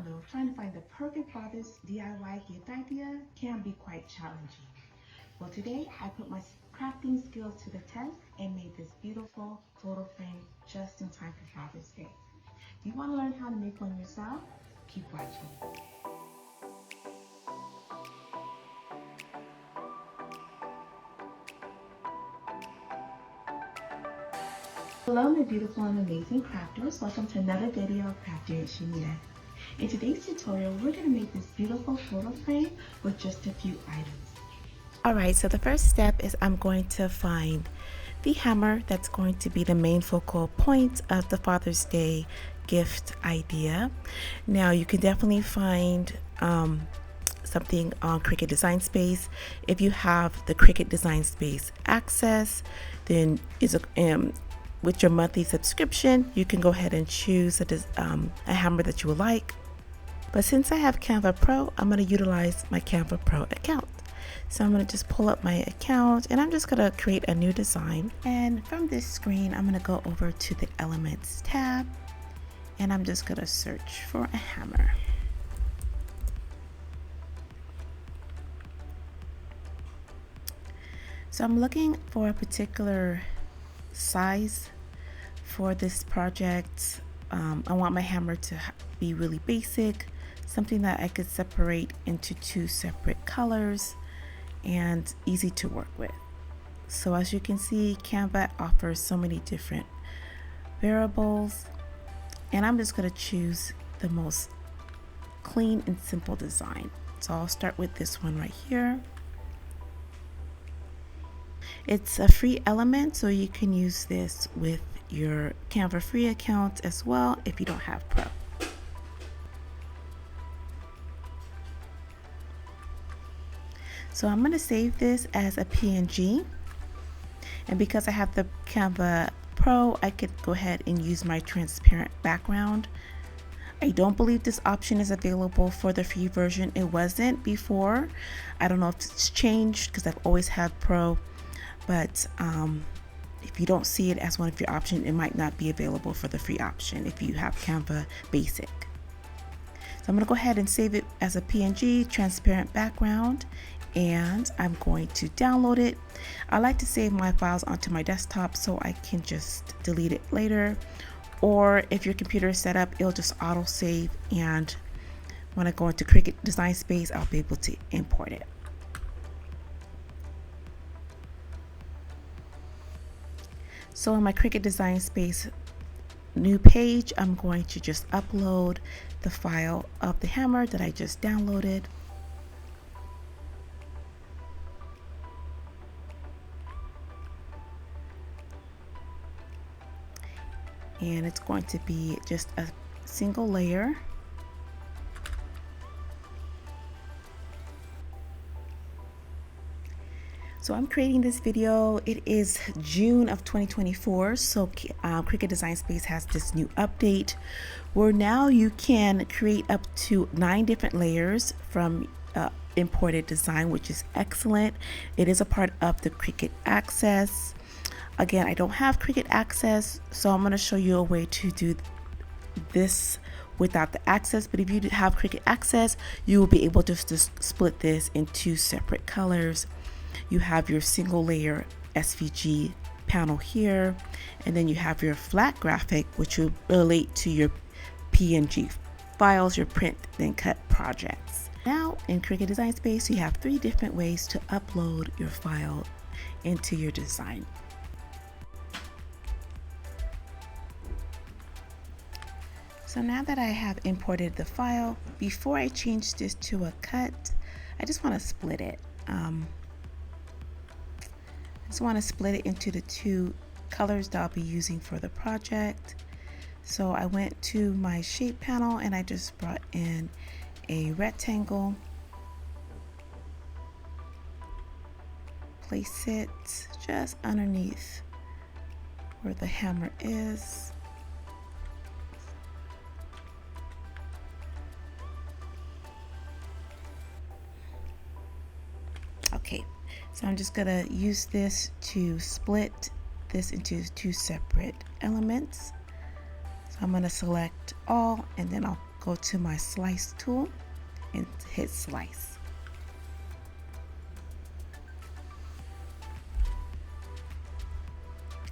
Hello, trying to find the perfect Father's DIY gift idea can be quite challenging. Well, today I put my crafting skills to the test and made this beautiful photo frame just in time for Father's Day. You want to learn how to make one yourself? Keep watching. Hello, my beautiful and amazing crafters. Welcome to another video of Crafty and Shaneda. In today's tutorial, we're going to make this beautiful photo frame with just a few items. Alright, so the first step is I'm going to find the hammer that's going to be the main focal point of the Father's Day gift idea. Now you can definitely find something on Cricut Design Space. If you have the Cricut Design Space access, then with your monthly subscription, you can go ahead and choose a hammer that you would like. But since I have Canva Pro, I'm going to utilize my Canva Pro account. So I'm going to just pull up my account and I'm just going to create a new design. And from this screen, I'm going to go over to the Elements tab and I'm just going to search for a hammer. So I'm looking for a particular size for this project. I want my hammer to be really basic, something that I could separate into two separate colors and easy to work with. So as you can see, Canva offers so many different variables, and I'm just going to choose the most clean and simple design. So I'll start with this one right here. It's a free element, so you can use this with your Canva free account as well if you don't have Pro. So I'm going to save this as a PNG, and because I have the Canva Pro, I could go ahead and use my transparent background. I don't believe this option is available for the free version. It wasn't before. I don't know if it's changed because I've always had Pro, but if you don't see it as one of your options, it might not be available for the free option if you have Canva Basic. So I'm going to go ahead and save it as a PNG, transparent background, and I'm going to download it. I like to save my files onto my desktop so I can just delete it later, or if your computer is set up, it'll just auto save, and when I go into Cricut Design Space, I'll be able to import it. So on my Cricut Design Space new page, I'm going to just upload the file of the hammer that I just downloaded. And it's going to be just a single layer. So I'm creating this video. It is June of 2024. So Cricut Design Space has this new update where now you can create up to 9 different layers from imported design, which is excellent. It is a part of the Cricut Access. Again, I don't have Cricut Access, so I'm going to show you a way to do this without the access. But if you have Cricut Access, you will be able to just split this in 2 separate colors. You have your single layer SVG panel here, and then you have your flat graphic, which will relate to your PNG files, your print then cut projects. Now in Cricut Design Space, you have 3 different ways to upload your file into your design. So now that I have imported the file, before I change this to a cut, I just want to split it. I just want to split it into the 2 colors that I'll be using for the project. So I went to my shape panel and I just brought in a rectangle, place it just underneath where the hammer is. Okay, so I'm just gonna use this to split this into 2 separate elements. So I'm going to select all, and then I'll go to my slice tool and hit slice.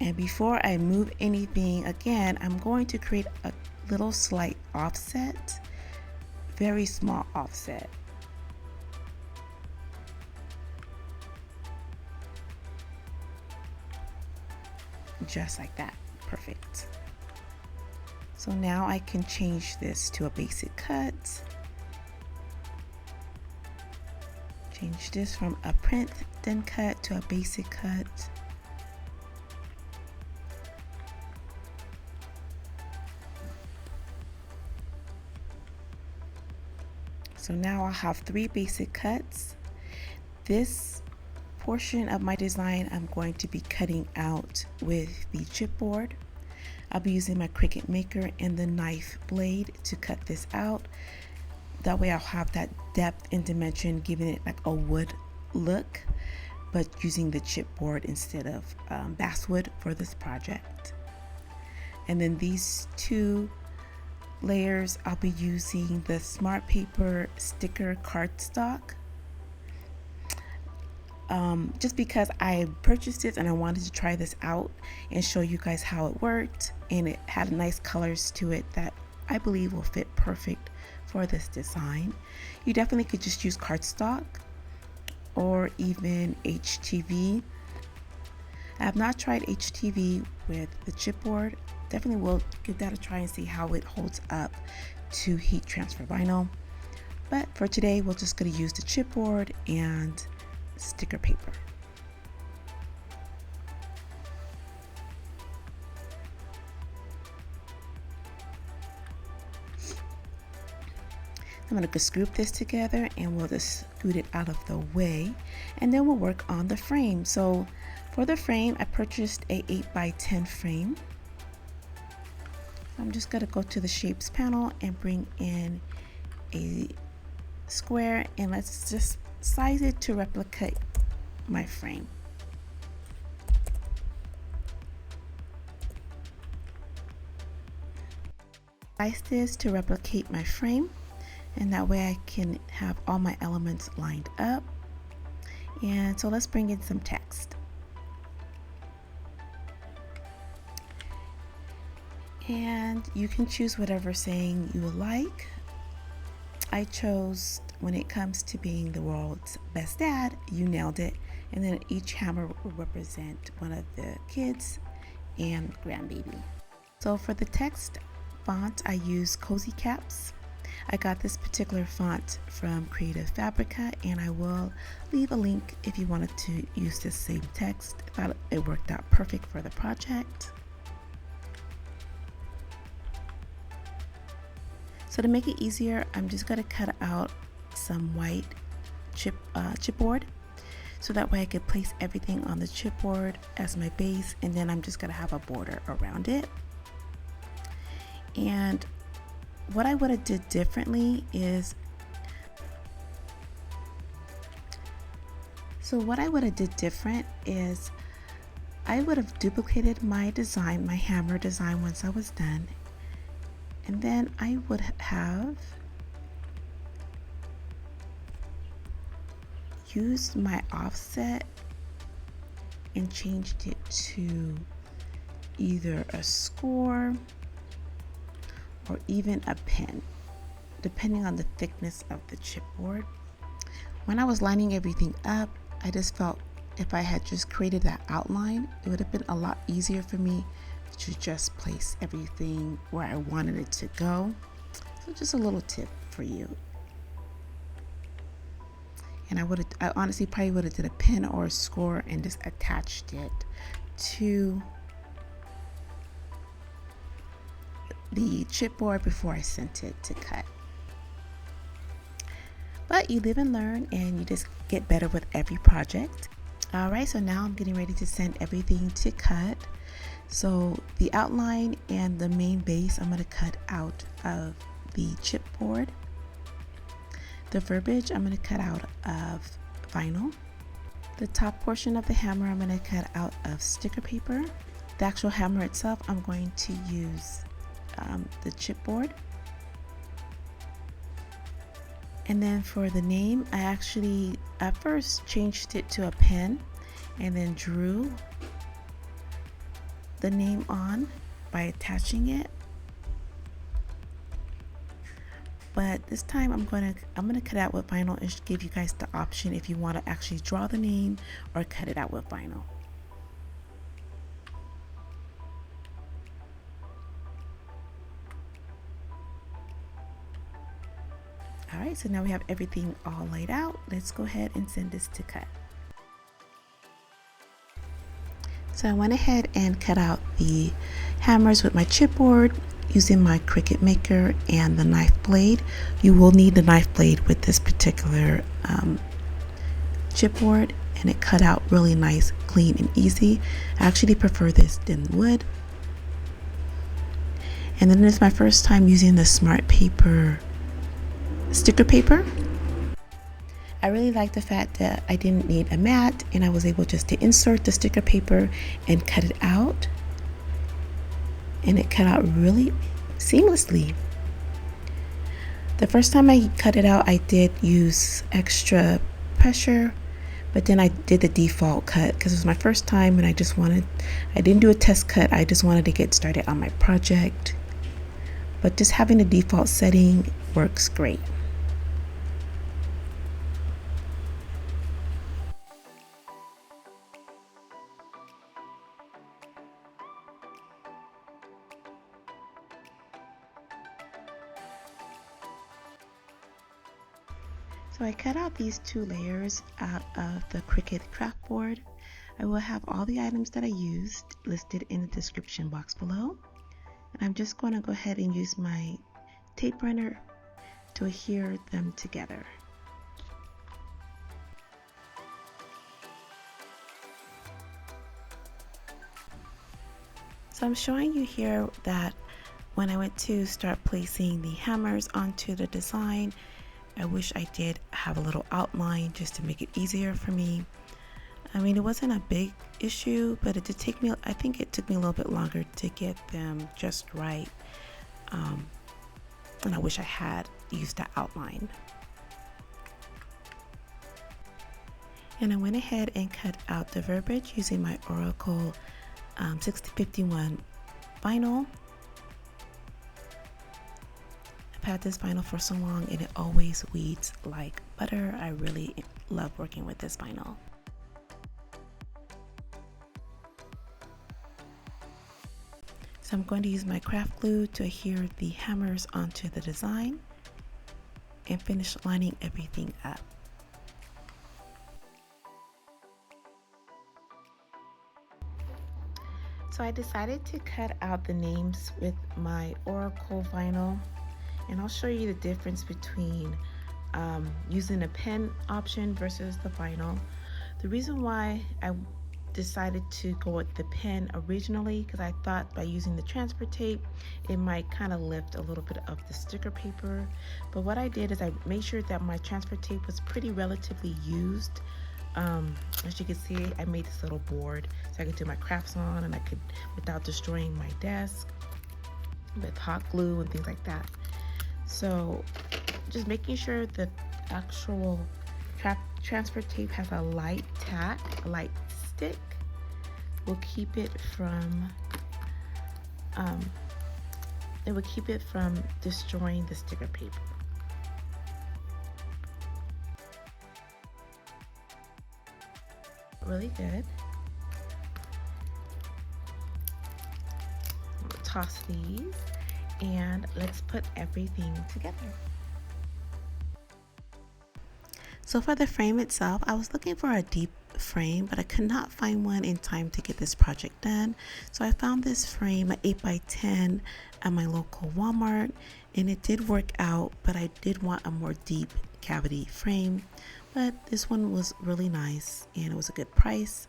And before I move anything again, I'm going to create a little slight offset, very small offset. Just like that. Perfect. So now I can change this to a basic cut. Change this from a print then cut to a basic cut. So now I'll have 3 basic cuts. This portion of my design I'm going to be cutting out with the chipboard. I'll be using my Cricut Maker and the knife blade to cut this out. That way I'll have that depth and dimension, giving it like a wood look, but using the chipboard instead of basswood for this project. And then these 2 layers, I'll be using the Smart Paper sticker cardstock. Just because I purchased it and I wanted to try this out and show you guys how it worked, and it had nice colors to it that I believe will fit perfect for this design. You definitely could just use cardstock or even HTV. I have not tried HTV with the chipboard. Definitely will give that a try and see how it holds up to heat transfer vinyl. But for today, we're just going to use the chipboard and sticker paper. I'm going to scoop this together and we'll just scoot it out of the way, and then we'll work on the frame. So for the frame, I purchased a 8x10 frame. I'm just going to go to the shapes panel and bring in a square, and let's just size it to replicate my frame. Size this to replicate my frame, and that way I can have all my elements lined up. And so let's bring in some text. And you can choose whatever saying you would like. I chose, when it comes to being the world's best dad, you nailed it. And then each hammer will represent one of the kids and grandbaby. So for the text font, I use Cozy Caps. I got this particular font from Creative Fabrica, and I will leave a link if you wanted to use this same text. I thought it worked out perfect for the project. So to make it easier, I'm just going to cut out some white chipboard, so that way I could place everything on the chipboard as my base, and then I'm just going to have a border around it. And what I would have did differently is, I would have duplicated my design, my hammer design, once I was done. And then I would have used my offset and changed it to either a score or even a pin, depending on the thickness of the chipboard. When I was lining everything up, I just felt if I had just created that outline, it would have been a lot easier for me to just place everything where I wanted it to go. So just a little tip for you. And I honestly probably would have did a pin or a score and just attached it to the chipboard before I sent it to cut. But you live and learn, and you just get better with every project. All right, so now I'm getting ready to send everything to cut. So the outline and the main base I'm going to cut out of the chipboard. The verbiage I'm going to cut out of vinyl. The top portion of the hammer I'm going to cut out of sticker paper. The actual hammer itself I'm going to use the chipboard. And then for the name, I actually at first changed it to a pen and then drew the name on by attaching it. But this time I'm gonna cut out with vinyl and give you guys the option if you want to actually draw the name or cut it out with vinyl. Alright, so now we have everything all laid out. Let's go ahead and send this to cut. So I went ahead and cut out the hammers with my chipboard using my Cricut Maker and the knife blade. You will need the knife blade with this particular chipboard, and it cut out really nice, clean, and easy. I actually prefer this than wood. And then it's my first time using the Smart Paper sticker paper. I really like the fact that I didn't need a mat and I was able just to insert the sticker paper and cut it out. And it cut out really seamlessly. The first time I cut it out, I did use extra pressure, but then I did the default cut because it was my first time and I didn't do a test cut. I just wanted to get started on my project. But just having the default setting works great. So I cut out these 2 layers out of the Cricut craft board. I will have all the items that I used listed in the description box below. And I'm just going to go ahead and use my tape runner to adhere them together. So I'm showing you here that when I went to start placing the hammers onto the design, I wish I did have a little outline just to make it easier for me. I mean, it wasn't a big issue, but it did take me, I think it took me a little bit longer to get them just right. And I wish I had used that outline. And I went ahead and cut out the verbiage using my Oracle 6051 vinyl. I've had this vinyl for so long and it always weeds like butter. I really love working with this vinyl. So I'm going to use my craft glue to adhere the hammers onto the design and finish lining everything up. So I decided to cut out the names with my Oracle vinyl, and I'll show you the difference between using a pen option versus the vinyl. The reason why I decided to go with the pen originally, because I thought by using the transfer tape it might kind of lift a little bit of the sticker paper, but what I did is I made sure that my transfer tape was pretty relatively used. As you can see, I made this little board so I could do my crafts on, and I could, without destroying my desk with hot glue and things like that. So just making sure the actual transfer tape has a light tack, a light stick, will keep it from destroying the sticker paper. Really good. I'm gonna toss these and let's put everything together. So for the frame itself, I was looking for a deep frame, but I could not find one in time to get this project done. So I found this frame, an 8x10 at my local Walmart, and it did work out, but I did want a more deep cavity frame. But this one was really nice and it was a good price.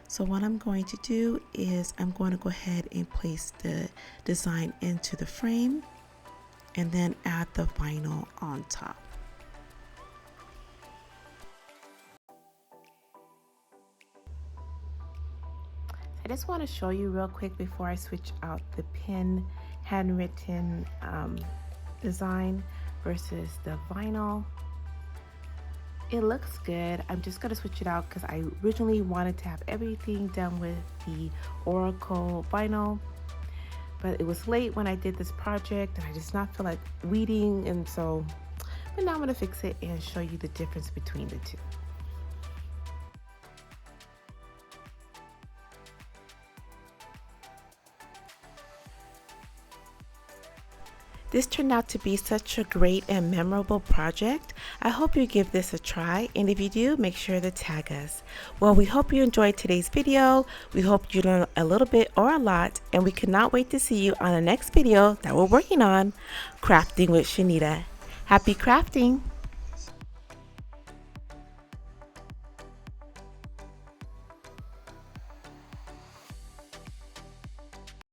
So what I'm going to do is I'm going to go ahead and place the design into the frame and then add the vinyl on top. I just want to show you real quick before I switch out the pin handwritten design versus the vinyl. It looks good. I'm just gonna switch it out because I originally wanted to have everything done with the Oracle vinyl, but it was late when I did this project and I just not feel like weeding, and so but now I'm gonna fix it and show you the difference between the two. This turned out to be such a great and memorable project. I hope you give this a try, and if you do, make sure to tag us. Well, we hope you enjoyed today's video. We hope you learned a little bit or a lot, and we cannot wait to see you on the next video that we're working on, Crafting with Shaneda. Happy crafting!